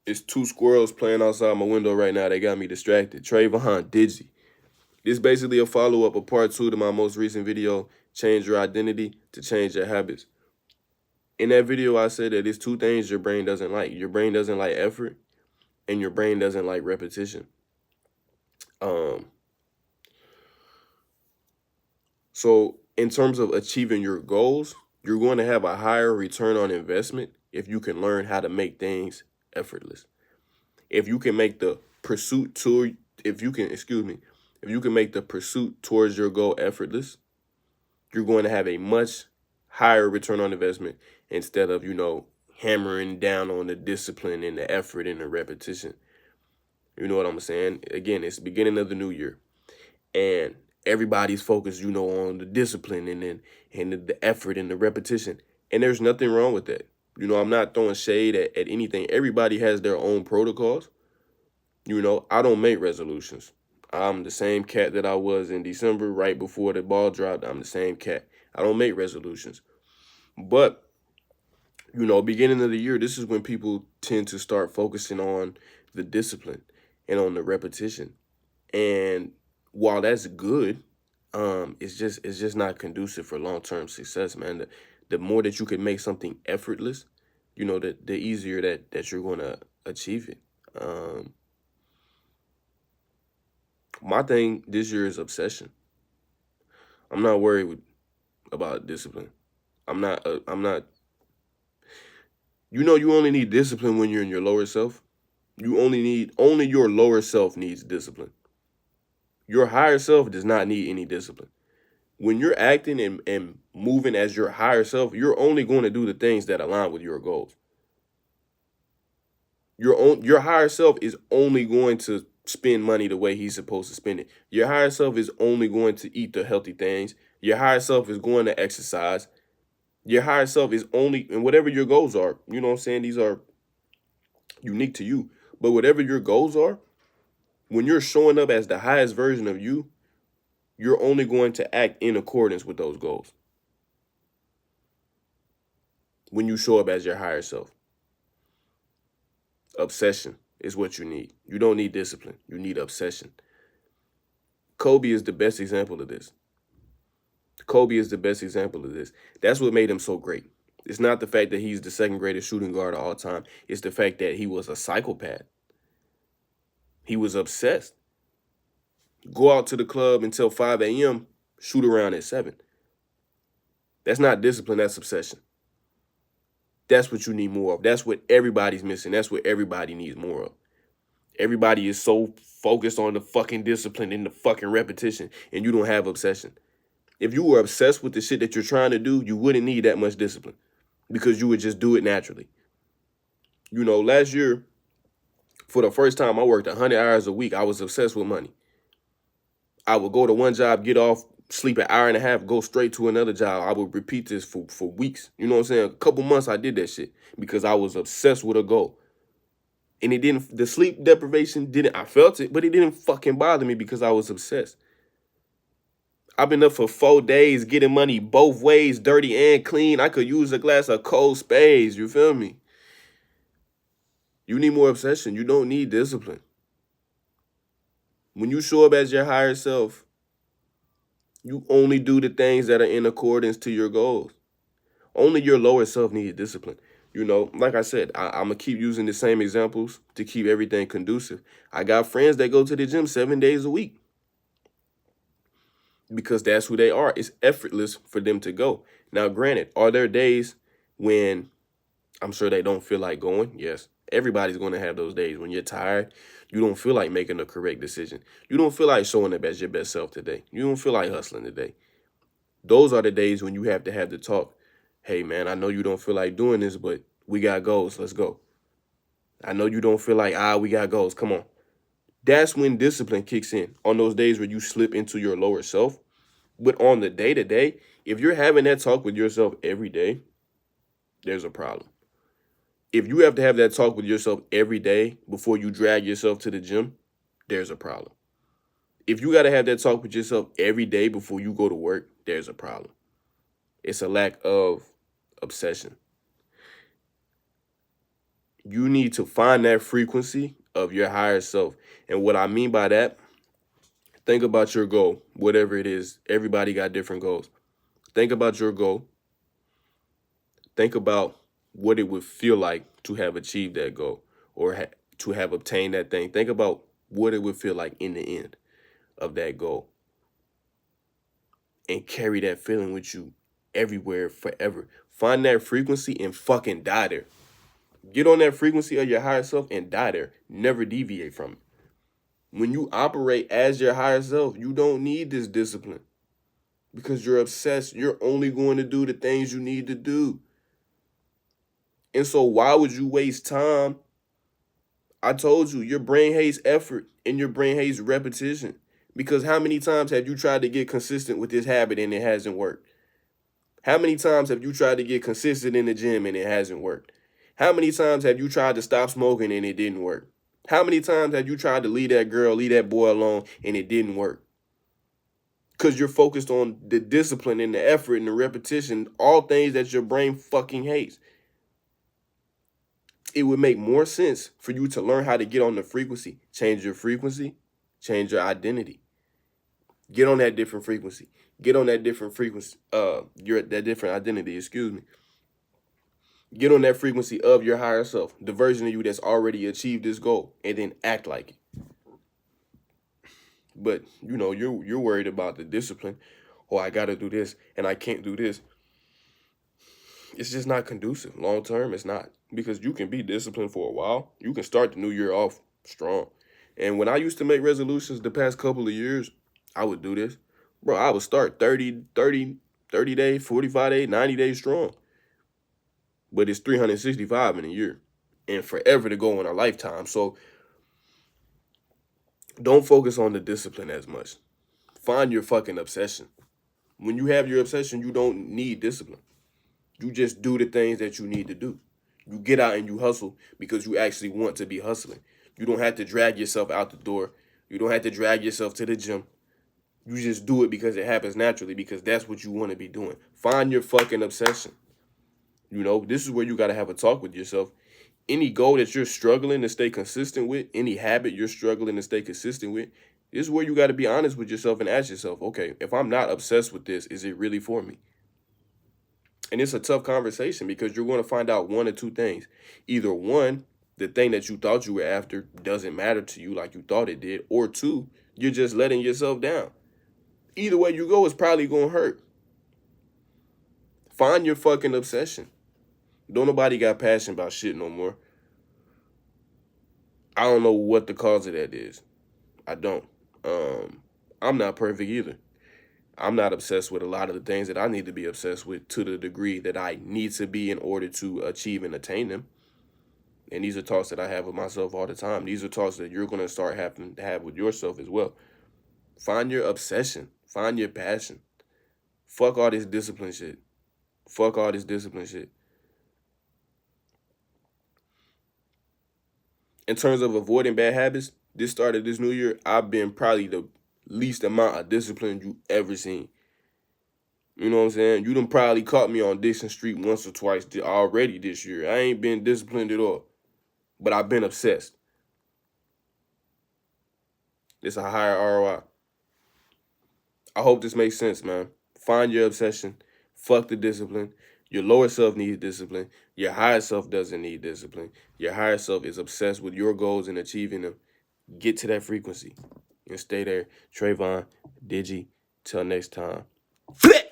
It's two squirrels playing outside my window right now. They got me distracted. Trayvon Diggy. This is basically a follow-up of part 2 to my most recent video, Change Your Identity to Change Your Habits. In that video, I said that there's two things your brain doesn't like. Your brain doesn't like effort, and your brain doesn't like repetition. So in terms of achieving your goals, you're going to have a higher return on investment if you can learn how to make things effortless. If you can make the pursuit to, if you can, excuse me, if you can make the pursuit towards your goal effortless, you're going to have a much higher return on investment instead of, hammering down on the discipline and the effort and the repetition. You know what I'm saying? Again, it's the beginning of the new year, and everybody's focused, on the discipline and the effort and the repetition. And there's nothing wrong with that. I'm not throwing shade at anything. Everybody has their own protocols. I don't make resolutions. I'm the same cat that I was in December, right before the ball dropped. I'm the same cat. I don't make resolutions. But, beginning of the year, this is when people tend to start focusing on the discipline and on the repetition. And while that's good, it's just not conducive for long-term success, man. The more that you can make something effortless, the easier that you're gonna achieve it. My thing this year is obsession. I'm not worried about discipline. I'm not. You only need discipline when you're in your lower self. Only your lower self needs discipline. Your higher self does not need any discipline. When you're acting and moving as your higher self, you're only going to do the things that align with your goals. Your higher self is only going to spend money the way he's supposed to spend it. Your higher self is only going to eat the healthy things. Your higher self is going to exercise. Your higher self is only, and whatever your goals are, you know what I'm saying? These are unique to you. But whatever your goals are, when you're showing up as the highest version of you, you're only going to act in accordance with those goals. When you show up as your higher self. Obsession is what you need. You don't need discipline. You need obsession. Kobe is the best example of this. Kobe is the best example of this. That's what made him so great. It's not the fact that he's the second greatest shooting guard of all time. It's the fact that he was a psychopath. He was obsessed. Go out to the club until 5 a.m., shoot around at 7. That's not discipline, that's obsession. That's what you need more of. That's what everybody's missing. That's what everybody needs more of. Everybody is so focused on the fucking discipline and the fucking repetition, and you don't have obsession. If you were obsessed with the shit that you're trying to do, you wouldn't need that much discipline because you would just do it naturally. Last year, for the first time, I worked 100 hours a week. I was obsessed with money. I would go to one job, get off, sleep an hour and a half, go straight to another job. I would repeat this for weeks. You know what I'm saying? A couple months I did that shit because I was obsessed with a goal. And the sleep deprivation I felt it, but it didn't fucking bother me because I was obsessed. I've been up for 4 days getting money both ways, dirty and clean. I could use a glass of cold spades, you feel me? You need more obsession. You don't need discipline. When you show up as your higher self, you only do the things that are in accordance to your goals. Only your lower self needs discipline. Like I said, I'm going to keep using the same examples to keep everything conducive. I got friends that go to the gym 7 days a week because that's who they are. It's effortless for them to go. Now, granted, are there days when I'm sure they don't feel like going? Yes. Everybody's going to have those days when you're tired. You don't feel like making the correct decision. You don't feel like showing up as your best self today. You don't feel like hustling today. Those are the days when you have to have the talk. Hey, man, I know you don't feel like doing this, but we got goals. Let's go. I know you don't feel like, we got goals. Come on. That's when discipline kicks in, on those days where you slip into your lower self. But on the day-to-day, if you're having that talk with yourself every day, there's a problem. If you have to have that talk with yourself every day before you drag yourself to the gym, there's a problem. If you got to have that talk with yourself every day before you go to work, there's a problem. It's a lack of obsession. You need to find that frequency of your higher self. And what I mean by that, think about your goal, whatever it is. Everybody got different goals. Think about your goal. Think about what it would feel like to have achieved that goal or to have obtained that thing. Think about what it would feel like in the end of that goal and carry that feeling with you everywhere forever. Find that frequency and fucking die there. Get on that frequency of your higher self and die there. Never deviate from it. When you operate as your higher self, you don't need this discipline because you're obsessed. You're only going to do the things you need to do. And so why would you waste time? I told you, your brain hates effort and your brain hates repetition. Because how many times have you tried to get consistent with this habit and it hasn't worked? How many times have you tried to get consistent in the gym and it hasn't worked? How many times have you tried to stop smoking and it didn't work? How many times have you tried to leave that girl, leave that boy alone and it didn't work? Because you're focused on the discipline and the effort and the repetition, all things that your brain fucking hates. It would make more sense for you to learn how to get on the frequency. Change your frequency, change your identity. Get on that different frequency. Get on that different frequency, that different identity, excuse me. Get on that frequency of your higher self, the version of you that's already achieved this goal, and then act like it. But you know, you're worried about the discipline. Oh, I gotta do this and I can't do this. It's just not conducive. Long term, it's not. Because you can be disciplined for a while. You can start the new year off strong. And when I used to make resolutions the past couple of years, I would do this. Bro, I would start 30 days, 45 days, 90 days strong. But it's 365 in a year. And forever to go in a lifetime. So don't focus on the discipline as much. Find your fucking obsession. When you have your obsession, you don't need discipline. You just do the things that you need to do. You get out and you hustle because you actually want to be hustling. You don't have to drag yourself out the door. You don't have to drag yourself to the gym. You just do it because it happens naturally, because that's what you want to be doing. Find your fucking obsession. You know, this is where you got to have a talk with yourself. Any goal that you're struggling to stay consistent with, any habit you're struggling to stay consistent with, this is where you got to be honest with yourself and ask yourself, okay, if I'm not obsessed with this, is it really for me? And it's a tough conversation because you're going to find out one or two things. Either one, the thing that you thought you were after doesn't matter to you like you thought it did, or two, you're just letting yourself down. Either way you go, it's probably going to hurt. Find your fucking obsession. Don't nobody got passion about shit no more. I don't know what the cause of that is. I don't. I'm not perfect either. I'm not obsessed with a lot of the things that I need to be obsessed with to the degree that I need to be in order to achieve and attain them. And these are talks that I have with myself all the time. These are talks that you're going to start having to have with yourself as well. Find your obsession. Find your passion. Fuck all this discipline shit. Fuck all this discipline shit. In terms of avoiding bad habits, this started this new year, I've been probably the least amount of discipline you ever seen. You know what I'm saying? You done probably caught me on Dixon Street once or twice already this year. I ain't been disciplined at all. But I've been obsessed. It's a higher ROI. I hope this makes sense, man. Find your obsession. Fuck the discipline. Your lower self needs discipline. Your higher self doesn't need discipline. Your higher self is obsessed with your goals and achieving them. Get to that frequency and stay there. Trayvon, Digi, till next time. Flip!